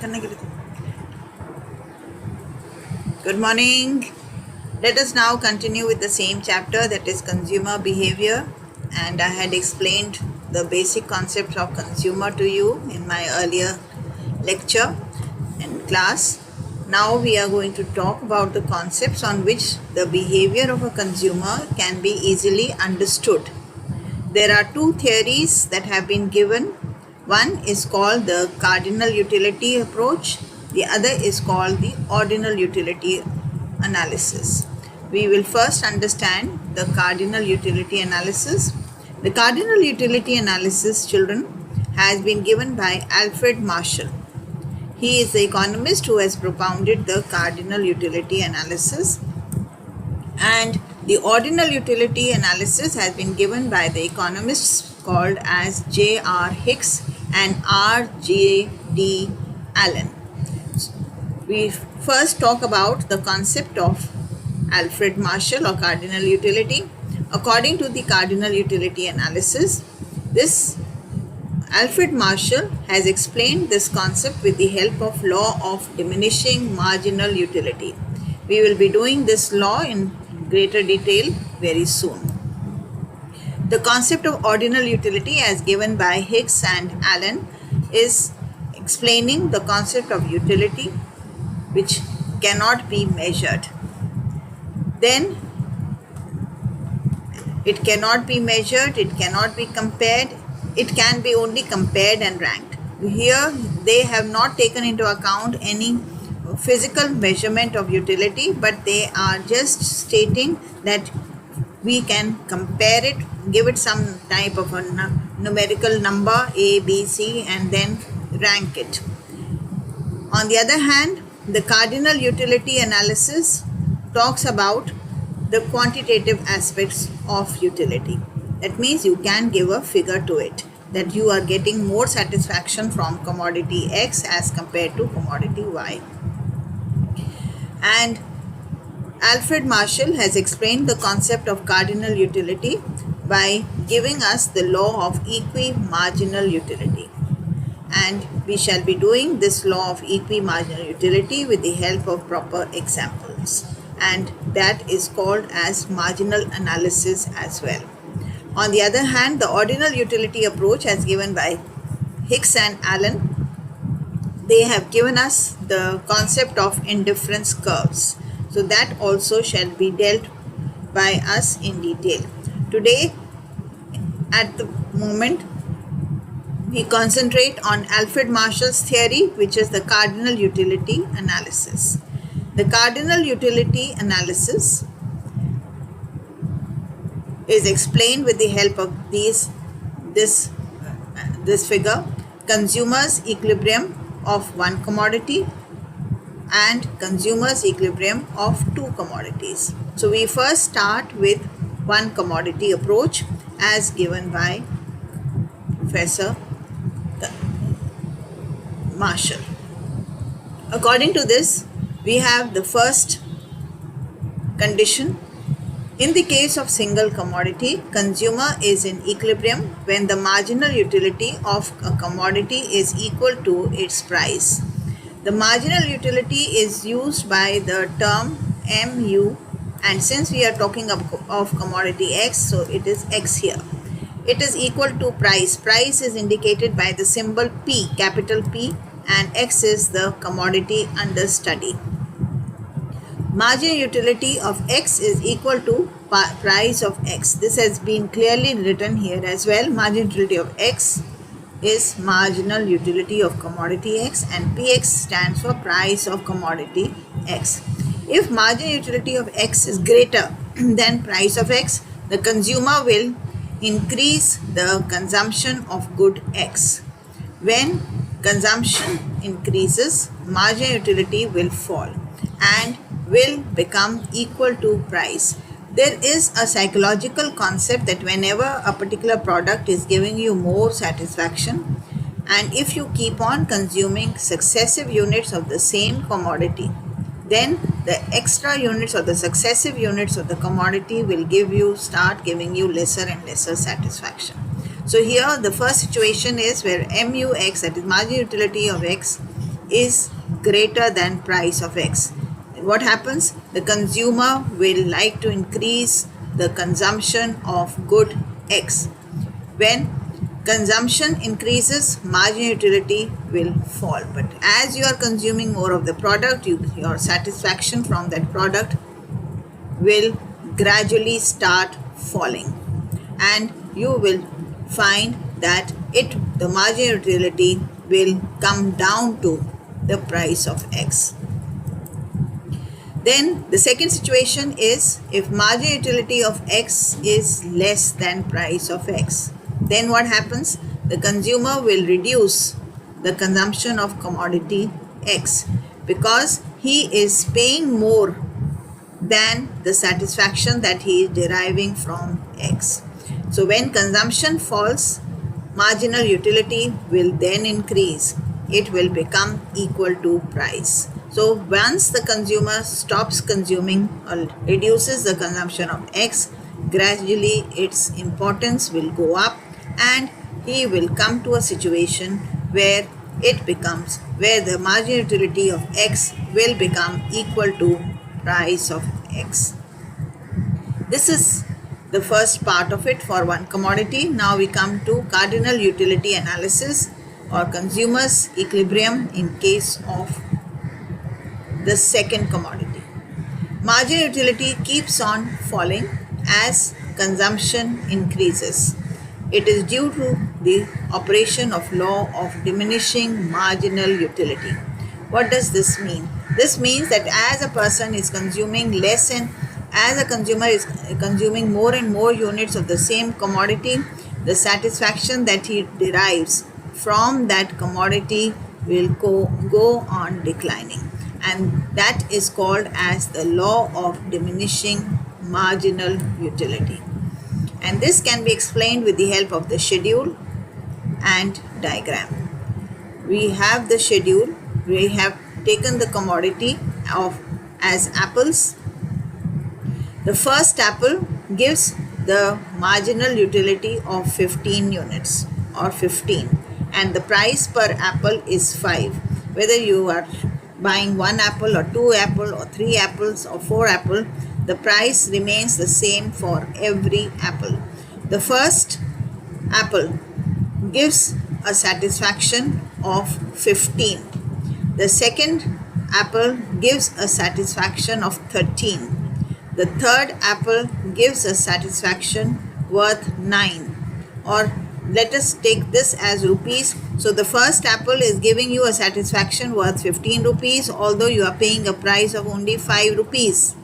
करने के लिए Good morning. Let us now continue with the same chapter, that is consumer behavior, and I had explained the basic concepts of consumer to you in my earlier lecture and class. Now we are going to talk about the concepts on which the behavior of a consumer can be easily understood. There are two theories that have been given. One is called the cardinal utility approach. The other is called the ordinal utility analysis. We will first understand the cardinal utility analysis. The cardinal utility analysis, children, has been given by Alfred Marshall. He is the economist who has propounded the cardinal utility analysis, and the ordinal utility analysis has been given by the economists called as J.R. Hicks and R.J.D. Allen. We first talk about the concept of Alfred Marshall or cardinal utility. According to the cardinal utility analysis, this Alfred Marshall has explained this concept with the help of law of diminishing marginal utility. We will be doing this law in greater detail very soon. The concept of ordinal utility as given by Hicks and Allen is explaining the concept of utility which cannot be measured. Then it cannot be measured, it cannot be compared, it can be only compared and ranked. Here they have not taken into account any physical measurement of utility, but they are just stating that we can compare it, give it some type of a numerical number A, B, C, and then rank it. On the other hand, the cardinal utility analysis talks about the quantitative aspects of utility. That means you can give a figure to it, that you are getting more satisfaction from commodity X as compared to commodity Y. And Alfred Marshall has explained the concept of cardinal utility by giving us the law of equimarginal utility. And we shall be doing this law of equimarginal utility with the help of proper examples. And that is called as marginal analysis as well. On the other hand, the ordinal utility approach as given by Hicks and Allen, they have given us the concept of indifference curves. So that also shall be dealt by us in detail. Today, at the moment, we concentrate on Alfred Marshall's theory, which is the cardinal utility analysis. The cardinal utility analysis is explained with the help of this figure: consumers' equilibrium of one commodity and consumers' equilibrium of two commodities. So we first start with one commodity approach as given by Professor Marshall. According to this, we have the first condition. In the case of single commodity, consumer is in equilibrium when the marginal utility of a commodity is equal to its price. The marginal utility is used by the term MU, and since we are talking of commodity X, so it is X here. It is equal to price. Price is indicated by the symbol P, capital P, and X is the commodity under study. Marginal utility of X is equal to price of X. This has been clearly written here as well. Marginal utility of X is marginal utility of commodity X, and PX stands for price of commodity X. If marginal utility of X is greater than price of X, the consumer will increase the consumption of good X. When consumption increases, marginal utility will fall and will become equal to price. There is a psychological concept that whenever a particular product is giving you more satisfaction, and if you keep on consuming successive units of the same commodity, then the extra units or the successive units of the commodity will start giving you lesser and lesser satisfaction. So here the first situation is where MUX, that is marginal utility of X, is greater than price of X. What happens? The consumer will like to increase the consumption of good X. When consumption increases, margin utility will fall. But as you are consuming more of the product, your satisfaction from that product will gradually start falling, and you will find that the margin utility will come down to the price of X. Then the second situation is if margin utility of X is less than price of X. Then what happens? The consumer will reduce the consumption of commodity X because he is paying more than the satisfaction that he is deriving from X. So when consumption falls, marginal utility will then increase. It will become equal to price. So once the consumer stops consuming or reduces the consumption of X, gradually its importance will go up and he will come to a situation where the marginal utility of X will become equal to price of X. This is the first part of it for one commodity. Now we come to cardinal utility analysis or consumer's equilibrium in case of the second commodity. Margin utility keeps on falling as consumption increases. It is due to the operation of law of diminishing marginal utility. What does this mean? This means that as a person is consuming less and as a consumer is consuming more and more units of the same commodity, the satisfaction that he derives from that commodity will go on declining, and that is called as the law of diminishing marginal utility. And this can be explained with the help of the schedule and diagram. We have the schedule. We have taken the commodity as apples. The first apple gives the marginal utility of 15 units or 15, and the price per apple is 5. Whether you are buying 1 apple or 2 apple or 3 apples or 4 apple, the price remains the same for every apple. The first apple gives a satisfaction of 15. The second apple gives a satisfaction of 13. The third apple gives a satisfaction worth 9. Or let us take this as rupees. So the first apple is giving you a satisfaction worth 15 rupees, although you are paying a price of only 5 rupees.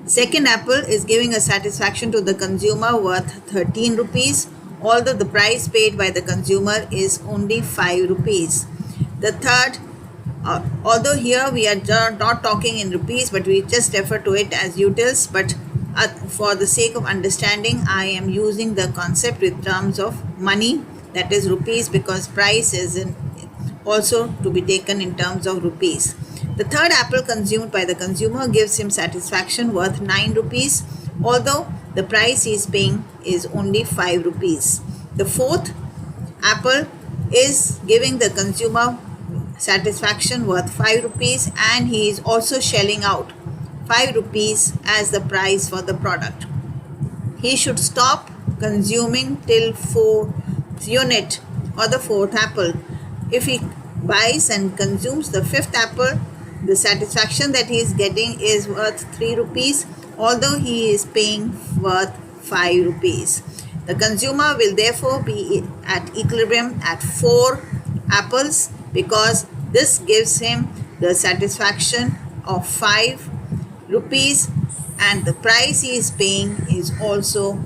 Second apple is giving a satisfaction to the consumer worth 13 rupees, although the price paid by the consumer is only 5 rupees. The third, although here we are not talking in rupees, but we just refer to it as utils, but for the sake of understanding, I am using the concept with terms of money, that is rupees, because price is also to be taken in terms of rupees. The third apple consumed by the consumer gives him satisfaction worth 9 rupees, although the price he is paying is only 5 rupees. The fourth apple is giving the consumer satisfaction worth 5 rupees, and he is also shelling out 5 rupees as the price for the product. He should stop consuming till 4th unit or the 4th apple. If he buys and consumes the 5th apple, the satisfaction that he is getting is worth 3 rupees, although he is paying worth 5 rupees. The consumer will therefore be at equilibrium at 4 apples, because this gives him the satisfaction of 5 rupees, and the price he is paying is also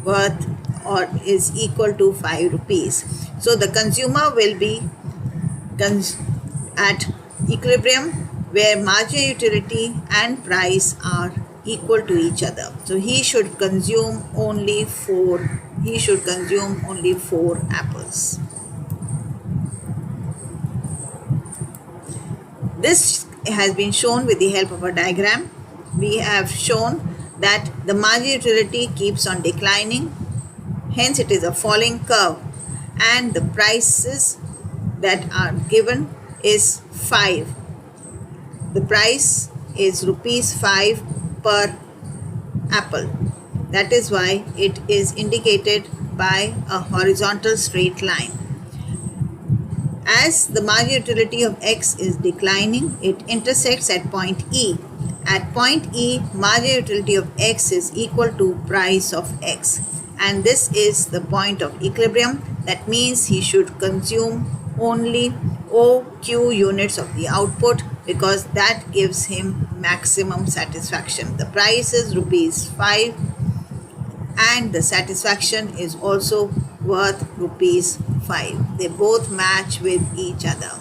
worth or is equal to 5 rupees. So the consumer will be at equilibrium where marginal utility and price are equal to each other. So he should consume only 4 apples. This has been shown with the help of a diagram. We have shown that the marginal utility keeps on declining, hence it is a falling curve, and the prices that are given is 5. The price is rupees 5 per apple. That is why it is indicated by a horizontal straight line. As the marginal utility of X is declining, it intersects at point E. At point E, marginal utility of X is equal to price of X. And this is the point of equilibrium. That means he should consume only OQ units of the output, because that gives him maximum satisfaction. The price is rupees 5 and the satisfaction is also worth rupees 5. They both match with each other.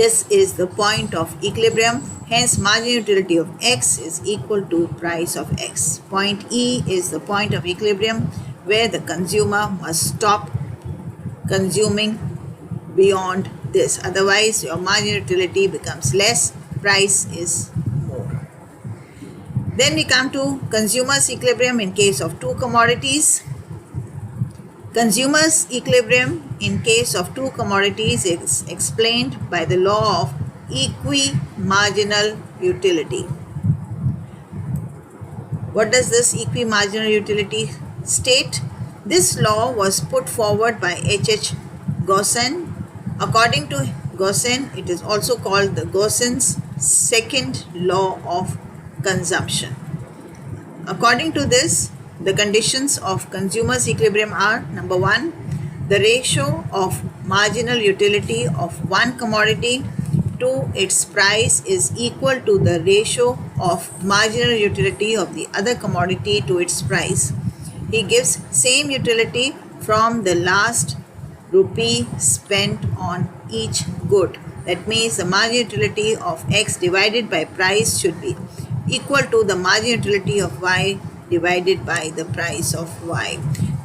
This is the point of equilibrium. Hence, marginal utility of X is equal to price of X. Point E is the point of equilibrium where the consumer must stop consuming beyond this. Otherwise, your marginal utility becomes less, price is more. Then we come to consumer's equilibrium in case of two commodities. Consumer's equilibrium in case of two commodities is explained by the law of equimarginal utility. What does this equimarginal utility state? This law was put forward by H.H. Gaussen. According to Gaussen, it is also called the Gaussen's second law of consumption. According to this, the conditions of consumer's equilibrium are: number 1, the ratio of marginal utility of one commodity to its price is equal to the ratio of marginal utility of the other commodity to its price. He gives same utility from the last rupee spent on each good. That means the marginal utility of X divided by price should be equal to the marginal utility of Y divided by the price of Y.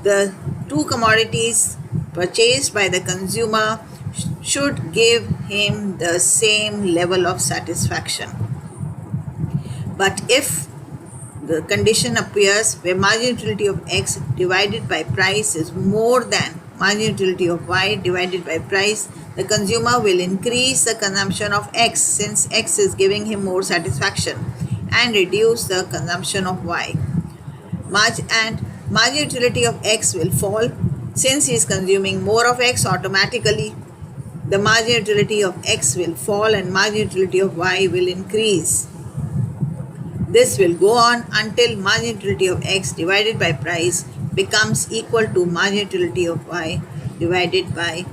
The two commodities purchased by the consumer should give him the same level of satisfaction. But if the condition appears where marginal utility of X divided by price is more than marginal utility of Y divided by price, the consumer will increase the consumption of X, since X is giving him more satisfaction, and reduce the consumption of Y. And marginal utility of X will fall. Since he is consuming more of X, automatically the marginal utility of X will fall and marginal utility of Y will increase. This will go on until marginal utility of X divided by price becomes equal to marginal utility of Y divided by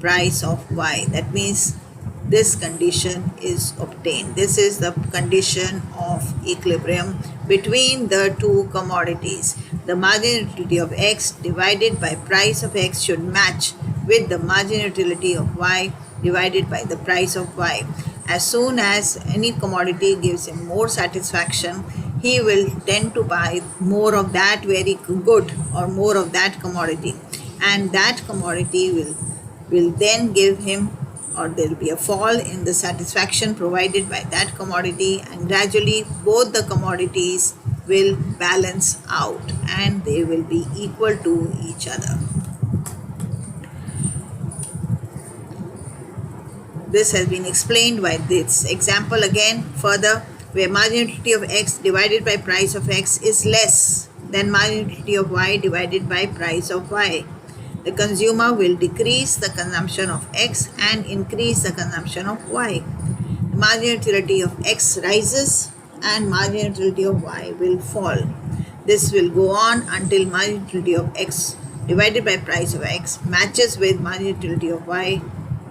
price of Y. That means this condition is obtained. This is the condition of equilibrium between the two commodities. The marginal utility of X divided by price of X should match with the marginal utility of Y divided by the price of Y. As soon as any commodity gives him more satisfaction, he will tend to buy more of that very good or more of that commodity, and that commodity will then give him, or there will be a fall in the satisfaction provided by that commodity, and gradually both the commodities will balance out and they will be equal to each other. This has been explained by this example again further, where marginal utility of X divided by price of X is less than marginal utility of Y divided by price of Y. The consumer will decrease the consumption of X and increase the consumption of Y. The marginal utility of X rises and marginal utility of Y will fall. This will go on until marginal utility of X divided by price of X matches with marginal utility of Y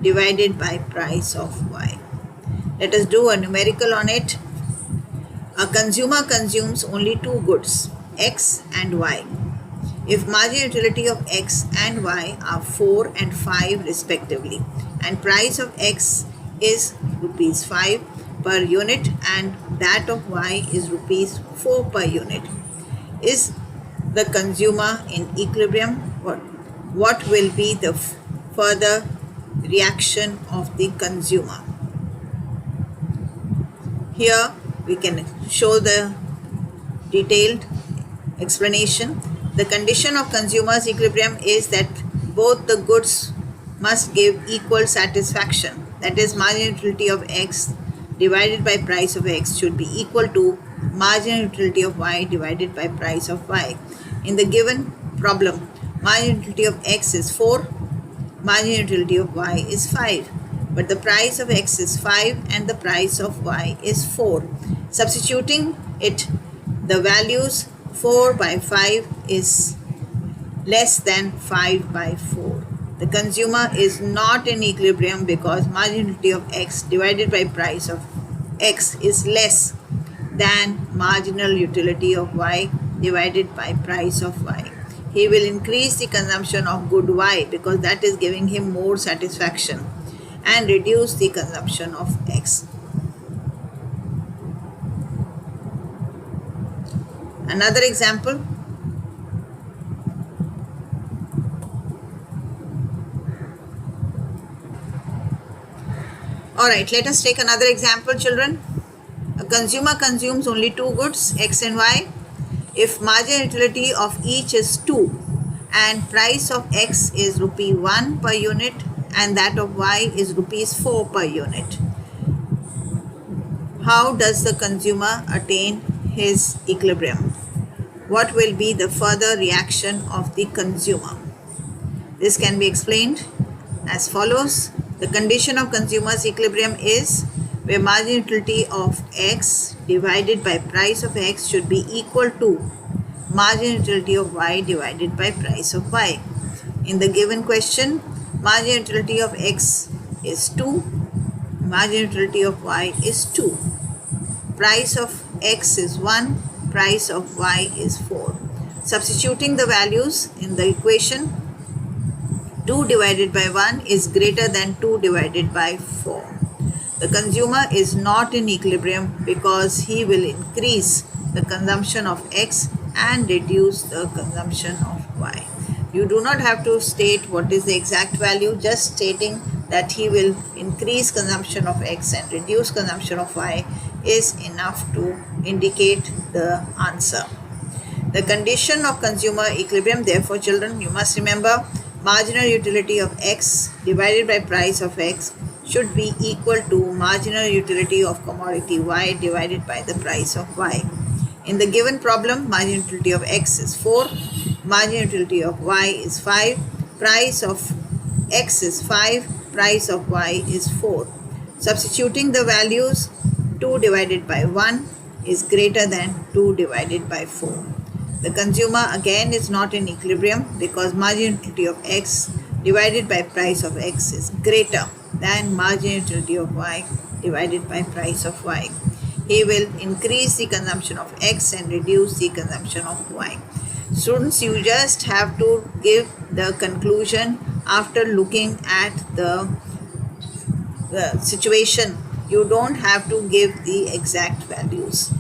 divided by price of Y. Let us do a numerical on it. A consumer consumes only two goods, X and Y. If marginal utility of X and Y are 4 and 5 respectively, and price of X is rupees 5 per unit and that of Y is rupees 4 per unit, is the consumer in equilibrium? What will be the further reaction of the consumer? Here we can show the detailed explanation. The condition of consumer's equilibrium is that both the goods must give equal satisfaction. That is, marginal utility of x divided by price of x should be equal to marginal utility of y divided by price of y. In the given problem, marginal utility of x is 4, marginal utility of y is 5. But the price of x is 5 and the price of y is 4. Substituting it, the values 4 by 5 is less than 5 by 4. The consumer is not in equilibrium because marginal utility of x divided by price of x is less than marginal utility of y divided by price of y. He will increase the consumption of good y because that is giving him more satisfaction, and reduce the consumption of x. Another example. Alright, let us take another example, children. A consumer consumes only two goods, x and y. If marginal utility of each is 2 and price of x is rupee 1 per unit and that of y is rupees 4 per unit, how does the consumer attain his equilibrium? What will be the further reaction of the consumer? This can be explained as follows. The condition of consumer's equilibrium is where marginal utility of x divided by price of x should be equal to marginal utility of y divided by price of y. In the given question, marginal utility of x is 2, marginal utility of y is 2. Price of x is 1, price of y is 4. Substituting the values in the equation, 2 divided by 1 is greater than 2 divided by 4. The consumer is not in equilibrium because he will increase the consumption of x and reduce the consumption of y. You do not have to state what is the exact value, just stating that he will increase consumption of x and reduce consumption of y is enough to indicate the answer. The condition of consumer equilibrium, therefore children, you must remember, marginal utility of x divided by price of x should be equal to marginal utility of commodity y divided by the price of y. In the given problem, marginal utility of x is 4, marginal utility of y is 5, price of x is 5, price of y is 4. Substituting the values, 2 divided by 1 is greater than 2 divided by 4. The consumer again is not in equilibrium because marginal utility of x divided by price of x is greater than marginal utility of y divided by price of y. He will increase the consumption of x and reduce the consumption of y. Students, you just have to give the conclusion after looking at the situation. You don't have to give the exact values.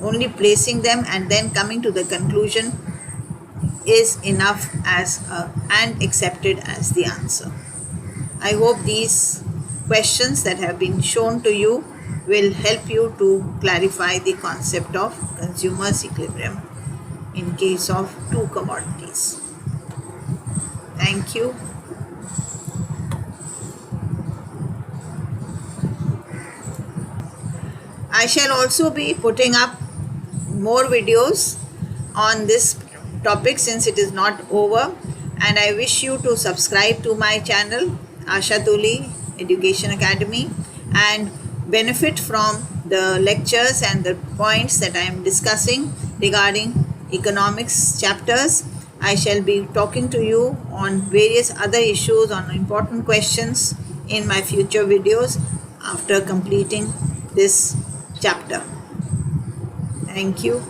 Only placing them and then coming to the conclusion is enough as and accepted as the answer. I hope these questions that have been shown to you will help you to clarify the concept of consumer's equilibrium in case of two commodities. Thank you. I shall also be putting up more videos on this topic since it is not over, and I wish you to subscribe to my channel Asha Tuli Education Academy and benefit from the lectures and the points that I am discussing regarding economics chapters. I shall be talking to you on various other issues, on important questions in my future videos after completing this chapter. Thank you.